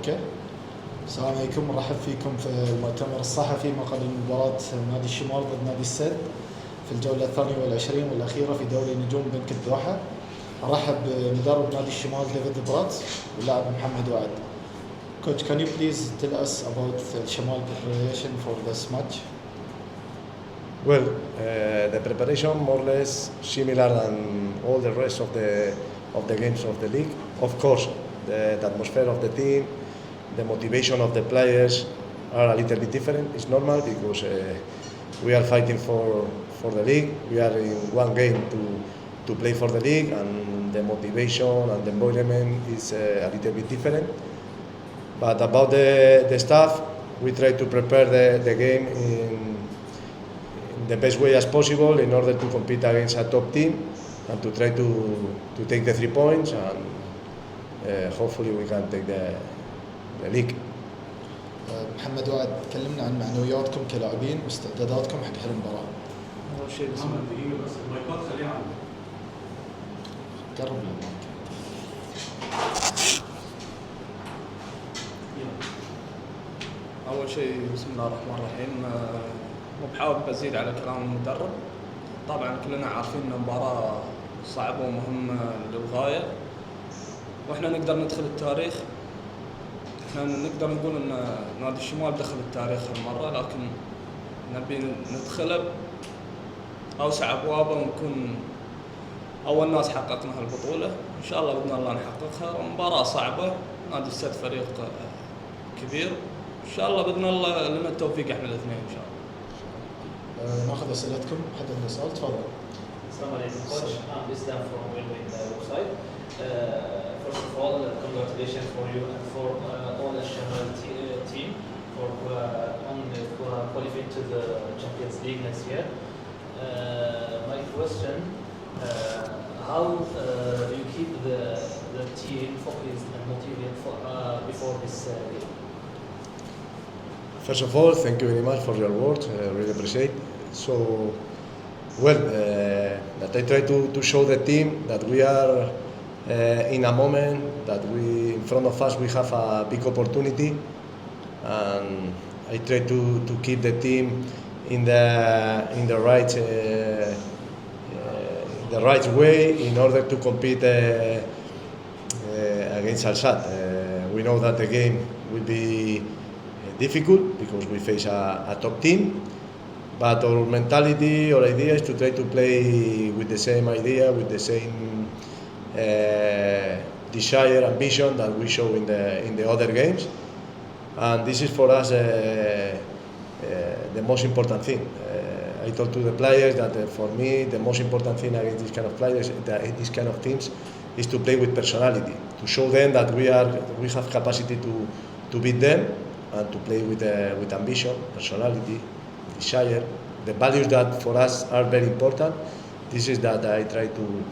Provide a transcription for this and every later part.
اوكي. السلام عليكم، مرحب فيكم في المؤتمر الصحفي ما قبل مباراة نادي الشمال ضد نادي السد في الجولة 22 والأخيرة في دوري نجوم بنك الدوحة. أرحب بمدرب نادي الشمال ديفيد برات واللاعب محمد وعد. Coach, can you please tell us about the Shamal preparation for this match? Well, the preparation more or less similar than all the rest of the games of the league. Of course, the atmosphere of the team, the motivation of the players are a little bit different. It's normal because we are fighting for the league. We are in one game to play for the league, and the motivation and the environment is a little bit different. But about the staff, we try to prepare the game in the best way as possible in order to compete against a top team and to try to take the 3 points, and hopefully we can take the league. محمد وعد، تكلمنا عن معنوياتكم كلاعبين واستعداداتكم حق هالمباراة. أول شيء بسم الله. دقيقة بس المايكات خليها عندك. قرب للمايك. أول شيء بسم الله الرحمن الرحيم. مو بحابب أزيد على كلام المدرب. طبعا كلنا عارفين إن المباراة صعبة ومهمة للغاية، وإحنا نقدر ندخل التاريخ. إحنا نقدر نقول إن نادي الشمال دخل التاريخ هالمرة، لكن نبي ندخله بأوسع أبوابه ونكون أول ناس حققنا هالبطولة. إن شاء الله بإذن الله نحققها. مباراة صعبة، نادي السد فريق كبير. إن شاء الله بإذن الله لنا التوفيق إحنا الاثنين إن شاء الله. ناخذ أسئلتكم. حد عنده سؤال؟ تفضل. Assalamu alaikum, Coach. I'm Islam from Win-Win website. First of all, congratulations for you and for all the Shamal team for qualifying to the Champions League next year. My question, how do you keep the team focused and motivated before this game? First of all, thank you very much for your words. I really appreciate. So, well, that I try to show the team that we are in a moment that in front of us we have a big opportunity, and I try to keep the team in the right way in order to compete against Al Sadd. We know that the game will be difficult because we face a top team, but our mentality, our idea is to try to play with the same idea, with the same desire, ambition that we show in the other games, and this is for us the most important thing. I told to the players that for me the most important thing against these kind of players, these kind of teams, is to play with personality, to show them that we have capacity to beat them, and to play with ambition, personality, desire, the values that for us are very important. This is that I try to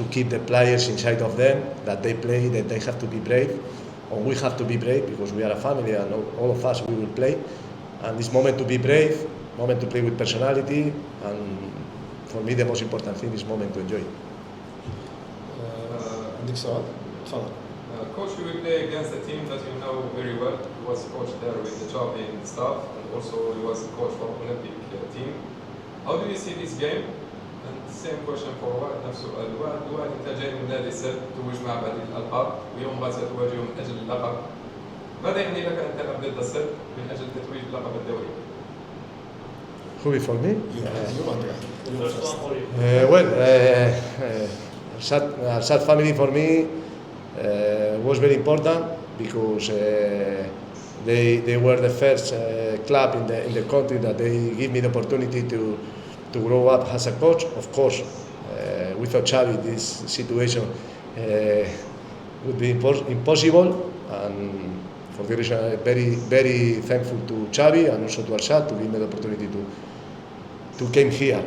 keep the players inside of them, that they play, that they have to be brave, or we have to be brave because we are a family and all of us we will play. And this moment to be brave, moment to play with personality, and for me the most important thing is moment to enjoy. عندك سؤال؟ تفضل. Coach, you will play against a team that you know very well. He was coach there with the champion staff, and also he was coach for Olympic team. How do you see this game? And same question for وائل نفسه. وائل أنت جاي من نادي السد توج مع بعض الألقاب، واليوم غادي تواجهه من أجل اللقب. ماذا يعني لك أن تلعب ضد السد من أجل تتويج لقب الدوري؟ Who before me? First one for you. Well, Al Sadd family for me was very important because they were the first club in the country that they give me the opportunity to grow up as a coach. Of course, without Xavi, this situation would be impossible, and for this reason, I'm very, very thankful to Xavi and also to Al Sadd to give me the opportunity to come here.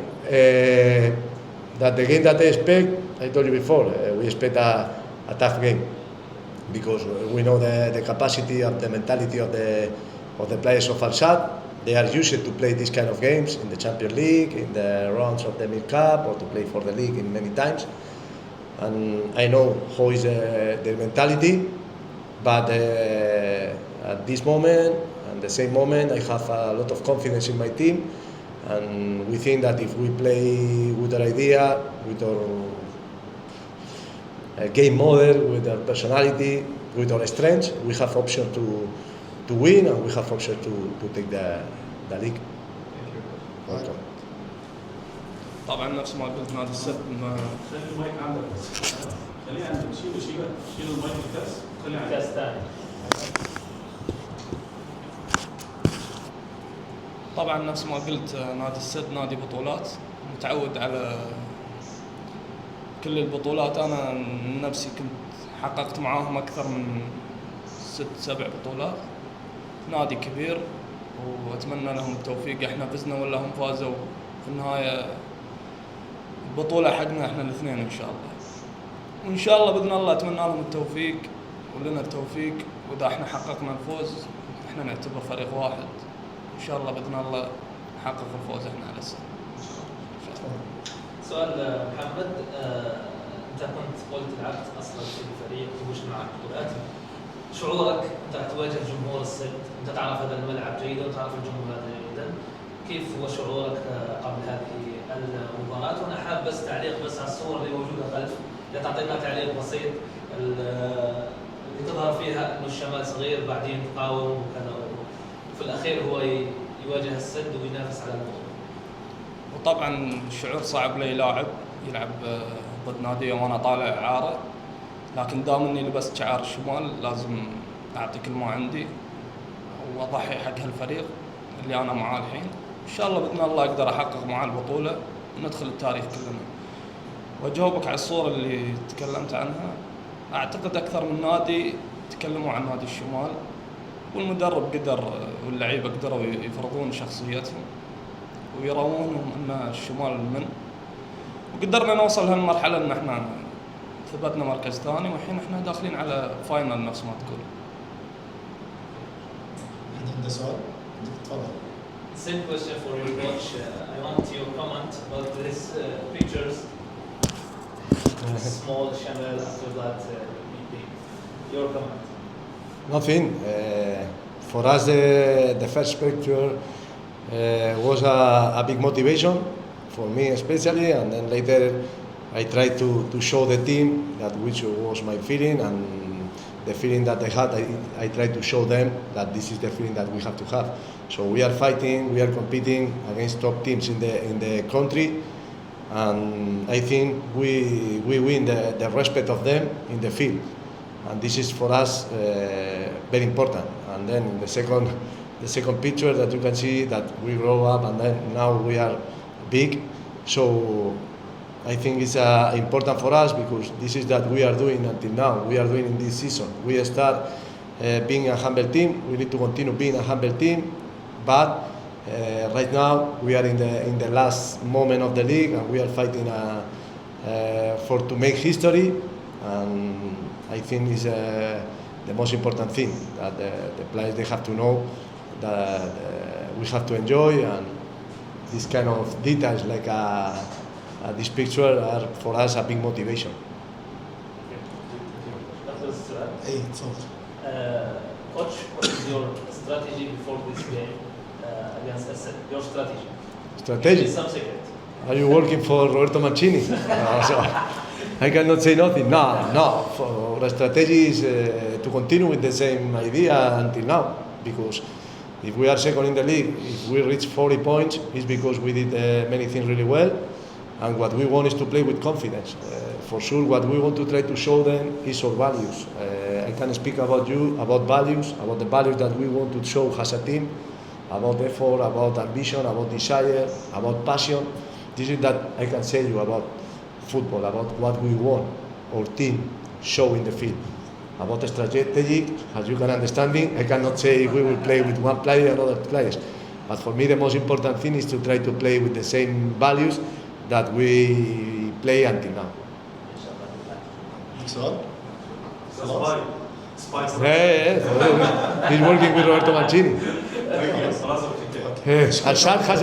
That the game that I expect, I told you before, we expect a tough game because we know the capacity of the mentality of the players of Al Sadd. They are used to play these kind of games in the Champions League, in the rounds of the Milk Cup, or to play for the league in many times. And I know how is their mentality. but at this moment, and the same moment, I have a lot of confidence in my team, and we think that if we play with our idea, with our game model, with our personality, with our strengths, we have option to win, and we have option to take the league. Welcome. طبعا نفس ما قلت نادي السد خلي المايك عندك بس. خليه عندك، شيل المايك الكاس، خليه عندك. كاس ثاني. طبعا نفس ما قلت نادي السد نادي بطولات، متعود على كل البطولات. انا نفسي كنت حققت معاهم اكثر من 6-7 بطولات. نادي كبير واتمنى لهم التوفيق. احنا فزنا ولا هم فازوا، في النهايه البطوله حقنا احنا الاثنين ان شاء الله. وان شاء الله باذن الله اتمنى لهم التوفيق ولنا التوفيق، واذا احنا حققنا الفوز احنا نعتبر فريق واحد. ان شاء الله باذن الله نحقق الفوز احنا على السد. سؤال محمد، انت كنت قلت لعبت اصلا في الفريق وش مع بطولات، شعورك انت تواجه جمهور السد، انت تعرف هذا الملعب جيدا وتعرف الجمهور هذا جيدا، كيف هو شعورك قبل هذه المباراة؟ وانا حاب بس تعليق بس على الصور اللي موجوده خلف، اذا تعطينا تعليق بسيط اللي تظهر فيها انه الشمال صغير بعدين تقاوم وكذا، وفي الاخير هو يواجه السد وينافس على البطولة. وطبعا الشعور صعب لي لاعب يلعب ضد نادي وانا طالع اعاره، لكن دام اني لبست شعار الشمال لازم اعطي كل ما عندي واضحي حق هالفريق اللي انا معاه الحين. ان شاء الله باذن الله اقدر احقق معاه البطوله وندخل التاريخ كلنا. واجاوبك على الصوره اللي تكلمت عنها، اعتقد اكثر من نادي تكلموا عن نادي الشمال، والمدرب قدر واللعيبه قدروا يفرضون شخصيتهم ويرونهم ان الشمال من، وقدرنا نوصل هالمرحله ان احنا ثبتنا مركز ثاني، والحين احنا داخلين على فاينل نفس ما تقول. حد عنده سؤال؟ تفضل. Same question for your coach. I want your comment about these pictures. Small channel after that big. Your comment. Nothing. For us, the first picture was a big motivation for me especially, and then later I tried to show the team that which was my feeling, and the feeling that I had, I tried to show them that this is the feeling that we have to have. So we are fighting, we are competing against top teams in the country, and I think we win the respect of them in the field, and this is for us very important. And then the second picture that you can see that we grow up, and then now we are big. So I think it's important for us because this is that we are doing until now. We are doing in this season. We start being a humble team. We need to continue being a humble team, but right now we are in the last moment of the league, and we are fighting for to make history. And I think is the most important thing that the players they have to know that we have to enjoy, and this kind of details like this picture are for us a big motivation. اي تفضل. Coach, what is your strategy before this game against Asset? Your strategy. Strategy? Some secret. Are you working for Roberto Mancini? No, so I cannot say nothing. No. For our strategy is to continue with the same idea until now, because if we are second in the league, if we reach 40 points, it's because we did many things really well, and what we want is to play with confidence. For sure, what we want to try to show them is our values. I can speak about about the values that we want to show as a team, about effort, about ambition, about desire, about passion. This is that I can say you about football, about what we want our team show in the field. About the strategy, as you can understand me, I cannot say we will play with one player and other players. But for me, the most important thing is to try to play with the same values that we play until now. سؤال؟ He's working with Roberto Mancini. خلاص. Al-Sadd has